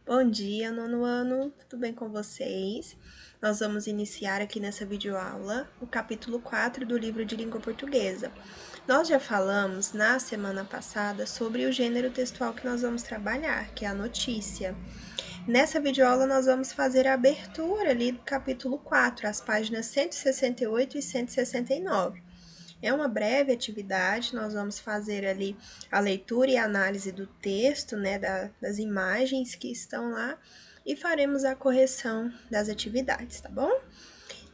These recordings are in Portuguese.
Bom dia, nono ano, tudo bem com vocês? Nós vamos iniciar aqui nessa videoaula o capítulo 4 do livro de língua portuguesa. Nós já falamos na semana passada sobre o gênero textual que nós vamos trabalhar, que é a notícia. Nessa videoaula nós vamos fazer a abertura ali do capítulo 4, as páginas 168 e 169. É uma breve atividade, nós vamos fazer ali a leitura e a análise do texto, né, das imagens que estão lá, e faremos a correção das atividades, tá bom?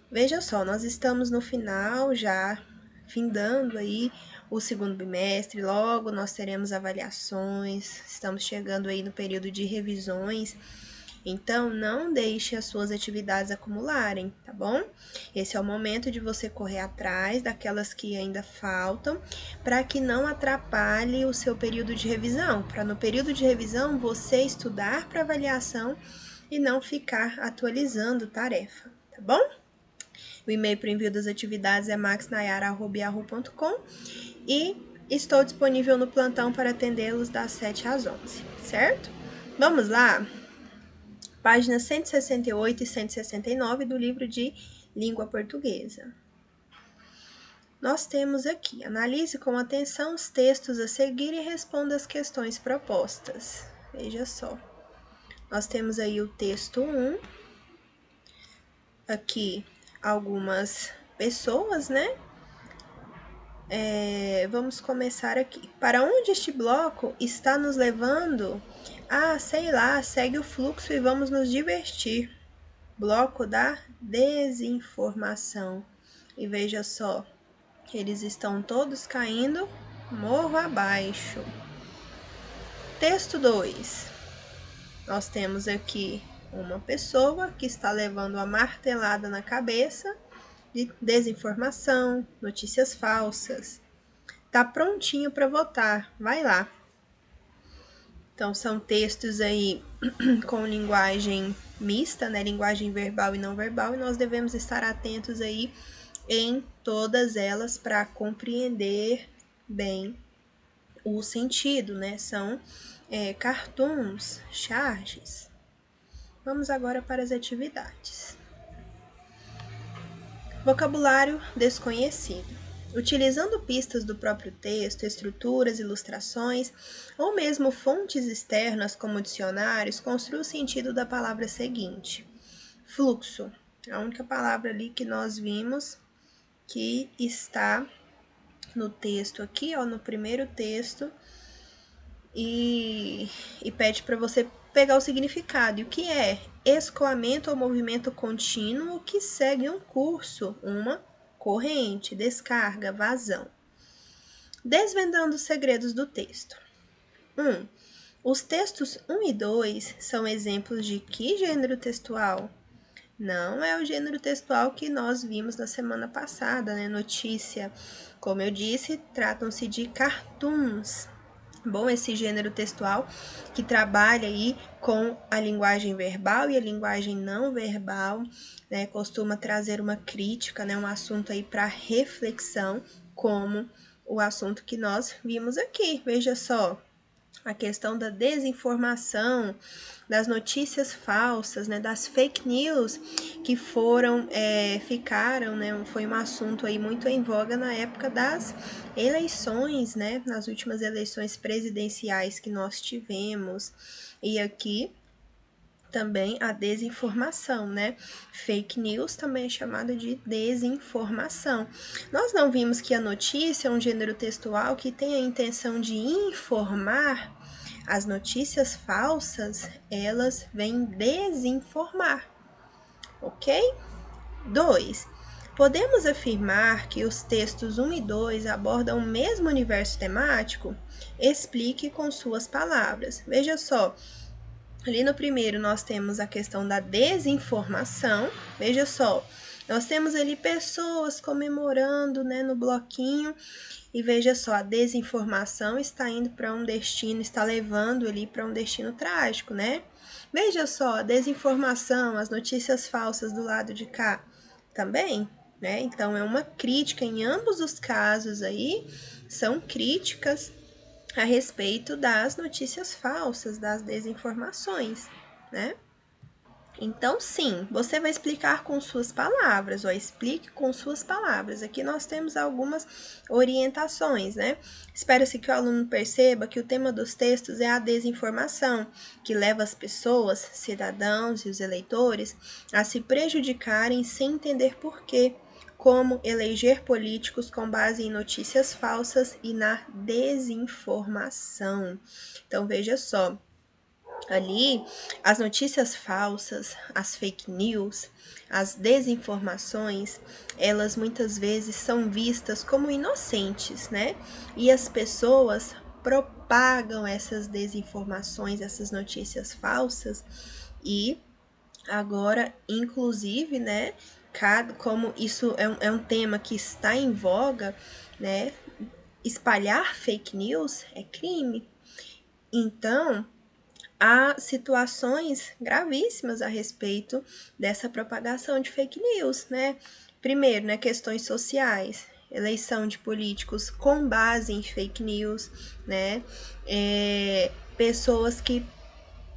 Veja só, nós estamos no final, já findando aí o segundo bimestre, logo nós teremos avaliações, estamos chegando aí no período de revisões. Então, não deixe as suas atividades acumularem, tá bom? Esse é o momento de você correr atrás daquelas que ainda faltam, para que não atrapalhe o seu período de revisão, para no período de revisão você estudar para avaliação e não ficar atualizando tarefa, tá bom? O e-mail para o envio das atividades é maxnayara@yahoo.com e estou disponível no plantão para atendê-los das 7 às 11, certo? Vamos lá? Páginas 168 e 169 do livro de língua portuguesa. Nós temos aqui, analise com atenção os textos a seguir e responda as questões propostas. Veja só. Nós temos aí o texto 1, aqui algumas pessoas, né? Vamos começar aqui. Para onde este bloco está nos levando? Ah, sei lá, segue o fluxo e vamos nos divertir. Bloco da desinformação. E veja só, eles estão todos caindo morro abaixo. Texto 2. Nós temos aqui uma pessoa que está levando uma martelada na cabeça de desinformação, notícias falsas. Tá prontinho para votar, vai lá. Então, são textos aí com linguagem mista, né? Linguagem verbal e não verbal, e nós devemos estar atentos aí em todas elas para compreender bem o sentido, né? São cartoons, charges. Vamos agora para as atividades. Vocabulário desconhecido. Utilizando pistas do próprio texto, estruturas, ilustrações ou mesmo fontes externas como dicionários, construa o sentido da palavra seguinte. Fluxo, a única palavra ali que nós vimos que está no texto aqui, ó, no primeiro texto, e pede para você pegar o significado. E o que é? Escoamento ou movimento contínuo que segue um curso, uma corrente, descarga, vazão. Desvendando os segredos do texto. 1. Os textos 1 e 2 são exemplos de que gênero textual? Não é o gênero textual que nós vimos na semana passada, né? Notícia. Como eu disse, tratam-se de cartoons. Bom, esse gênero textual que trabalha aí com a linguagem verbal e a linguagem não verbal, né? Costuma trazer uma crítica, né? Um assunto aí para reflexão, como o assunto que nós vimos aqui. Veja só, a questão da desinformação, das notícias falsas, né, das fake news que ficaram, né, foi um assunto aí muito em voga na época das eleições, né, nas últimas eleições presidenciais que nós tivemos. E aqui também a desinformação, né? Fake news também é chamada de desinformação. Nós não vimos que a notícia é um gênero textual que tem a intenção de informar. As notícias falsas, elas vêm desinformar, ok? 2. Podemos afirmar que os textos 1 e 2 abordam o mesmo universo temático? Explique com suas palavras. Veja só, ali no primeiro nós temos a questão da desinformação. Veja só, nós temos ali pessoas comemorando, né, no bloquinho. E veja só, a desinformação está indo para um destino, está levando ali para um destino trágico, né? Veja só, a desinformação, as notícias falsas do lado de cá também, né? Então é uma crítica em ambos os casos aí, são críticas a respeito das notícias falsas, das desinformações. né? Então, sim, você vai explicar com suas palavras, ó, explique com suas palavras. Aqui nós temos algumas orientações, né? Espera-se que o aluno perceba que o tema dos textos é a desinformação, que leva as pessoas, cidadãos e os eleitores a se prejudicarem sem entender por quê, como eleger políticos com base em notícias falsas e na desinformação. Então, veja só. Ali, as notícias falsas, as fake news, as desinformações, elas muitas vezes são vistas como inocentes, né? E as pessoas propagam essas desinformações, essas notícias falsas e agora, inclusive, né? Como isso é um tema que está em voga, né? Espalhar fake news é crime. Então, há situações gravíssimas a respeito dessa propagação de fake news, né? Primeiro, né, questões sociais, eleição de políticos com base em fake news, né? Pessoas que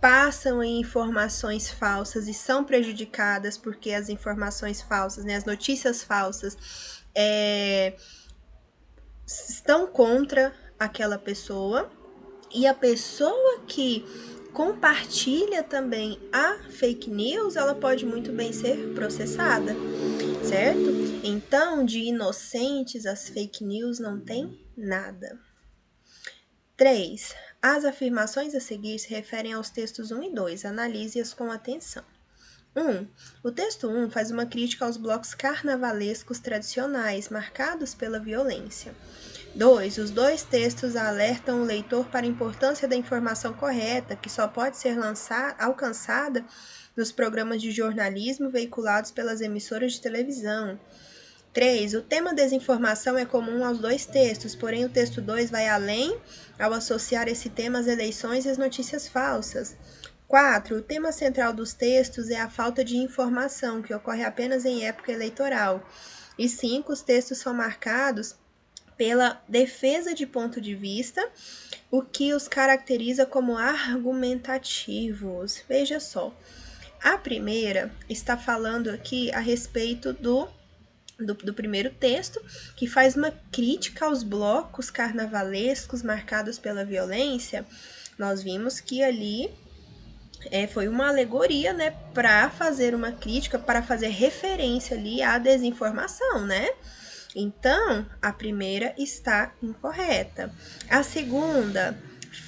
passam em informações falsas e são prejudicadas porque as informações falsas, né, as notícias falsas estão contra aquela pessoa e a pessoa que compartilha também a fake news, ela pode muito bem ser processada, certo? Então, de inocentes, as fake news não tem nada. 3. As afirmações a seguir se referem aos textos 1 e 2. Analise-as com atenção. 1. O texto 1 faz uma crítica aos blocos carnavalescos tradicionais, marcados pela violência. 2. Os dois textos alertam o leitor para a importância da informação correta, que só pode ser alcançada nos programas de jornalismo veiculados pelas emissoras de televisão. 3. O tema desinformação é comum aos dois textos, porém o texto 2 vai além ao associar esse tema às eleições e às notícias falsas. 4. O tema central dos textos é a falta de informação, que ocorre apenas em época eleitoral. E 5. Os textos são marcados pela defesa de ponto de vista, o que os caracteriza como argumentativos. Veja só, a primeira está falando aqui a respeito do primeiro texto, que faz uma crítica aos blocos carnavalescos marcados pela violência. Nós vimos que ali foi uma alegoria, né, para fazer uma crítica, para fazer referência ali à desinformação, né? Então, a primeira está incorreta. A segunda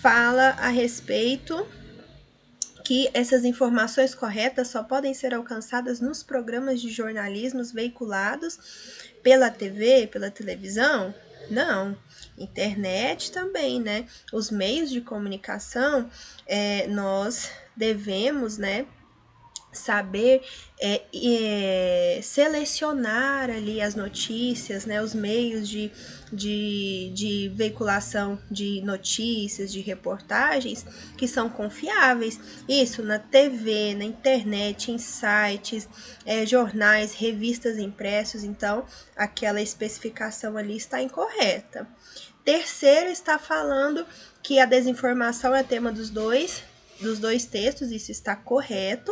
fala a respeito que essas informações corretas só podem ser alcançadas nos programas de jornalismo veiculados pela TV, pela televisão? Não. Internet também, né? Os meios de comunicação, nós devemos, né, saber selecionar ali as notícias, né, os meios de veiculação de notícias, de reportagens que são confiáveis. Isso na TV, na internet, em sites, jornais, revistas impressos. Então, aquela especificação ali está incorreta. Terceiro, está falando que a desinformação é tema dos dois textos, isso está correto,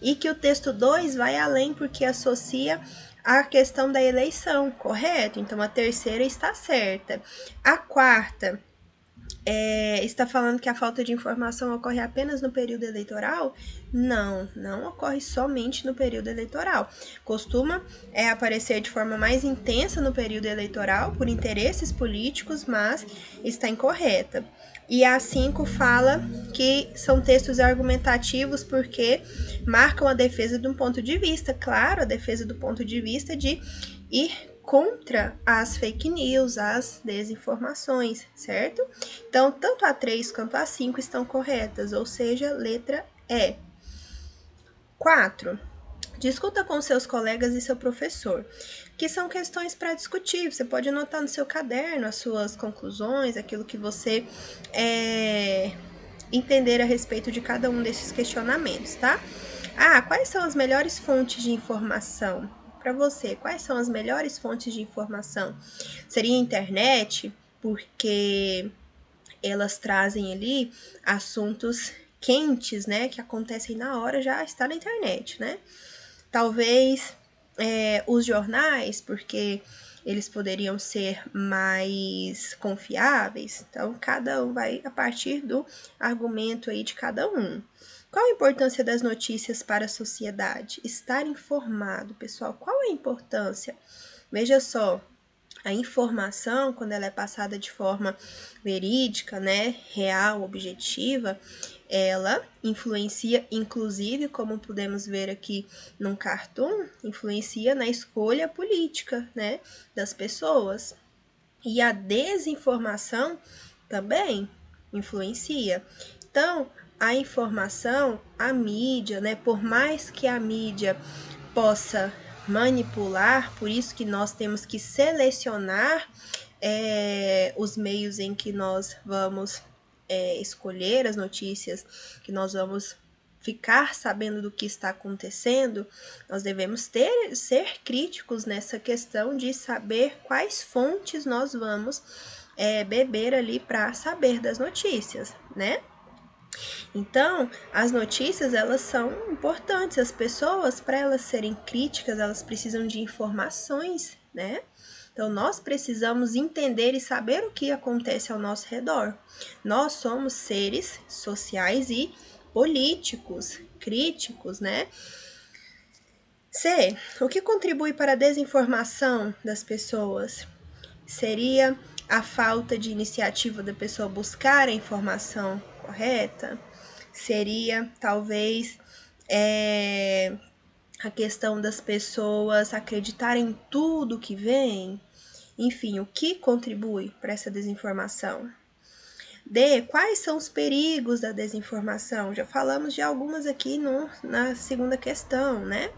e que o texto 2 vai além porque associa a questão da eleição, correto? Então, a terceira está certa. A quarta está falando que a falta de informação ocorre apenas no período eleitoral? Não, não ocorre somente no período eleitoral. Costuma aparecer de forma mais intensa no período eleitoral por interesses políticos, mas está incorreta. E a 5 fala que são textos argumentativos porque marcam a defesa de um ponto de vista, claro, a defesa do ponto de vista de ir contra as fake news, as desinformações, certo? Então, tanto a 3 quanto a 5 estão corretas, ou seja, letra E. 4. Discuta com seus colegas e seu professor, que são questões para discutir. Você pode anotar no seu caderno as suas conclusões, aquilo que você entender a respeito de cada um desses questionamentos, tá? Quais são as melhores fontes de informação? Para você, quais são as melhores fontes de informação? Seria a internet, porque elas trazem ali assuntos quentes, né, que acontecem na hora, já está na internet, né? Talvez os jornais, porque eles poderiam ser mais confiáveis. Então, cada um vai a partir do argumento aí de cada um. Qual a importância das notícias para a sociedade? Estar informado, pessoal. Qual é a importância? Veja só, a informação, quando ela é passada de forma verídica, né, real, objetiva, ela influencia, inclusive, como podemos ver aqui num cartoon, influencia na escolha política, né, das pessoas. E a desinformação também influencia. Então, a informação, a mídia, né, por mais que a mídia possa manipular, por isso que nós temos que selecionar os meios em que nós vamos escolher as notícias, que nós vamos ficar sabendo do que está acontecendo, nós devemos ser críticos nessa questão de saber quais fontes nós vamos beber ali para saber das notícias, né? Então, as notícias, elas são importantes. As pessoas, para elas serem críticas, elas precisam de informações, né? Então, nós precisamos entender e saber o que acontece ao nosso redor. Nós somos seres sociais e políticos, críticos, né? C. O que contribui para a desinformação das pessoas? Seria a falta de iniciativa da pessoa buscar a informação correta? Seria talvez a questão das pessoas acreditarem em tudo que vem? Enfim, o que contribui para essa desinformação? D. Quais são os perigos da desinformação? Já falamos de algumas aqui na segunda questão, né?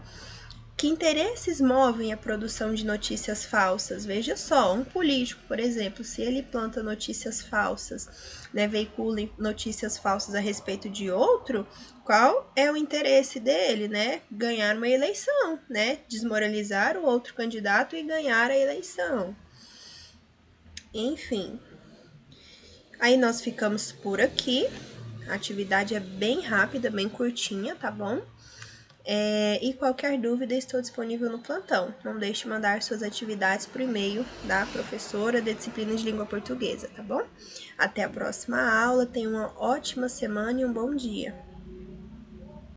Que interesses movem a produção de notícias falsas? Veja só, um político, por exemplo, se ele planta notícias falsas, né, veicula notícias falsas a respeito de outro, qual é o interesse dele, né? Ganhar uma eleição, né? Desmoralizar o outro candidato e ganhar a eleição. Enfim. Aí nós ficamos por aqui. A atividade é bem rápida, bem curtinha, tá bom? E qualquer dúvida, estou disponível no plantão. Não deixe de mandar suas atividades por e-mail da professora de disciplina de língua portuguesa, tá bom? Até a próxima aula, tenha uma ótima semana e um bom dia.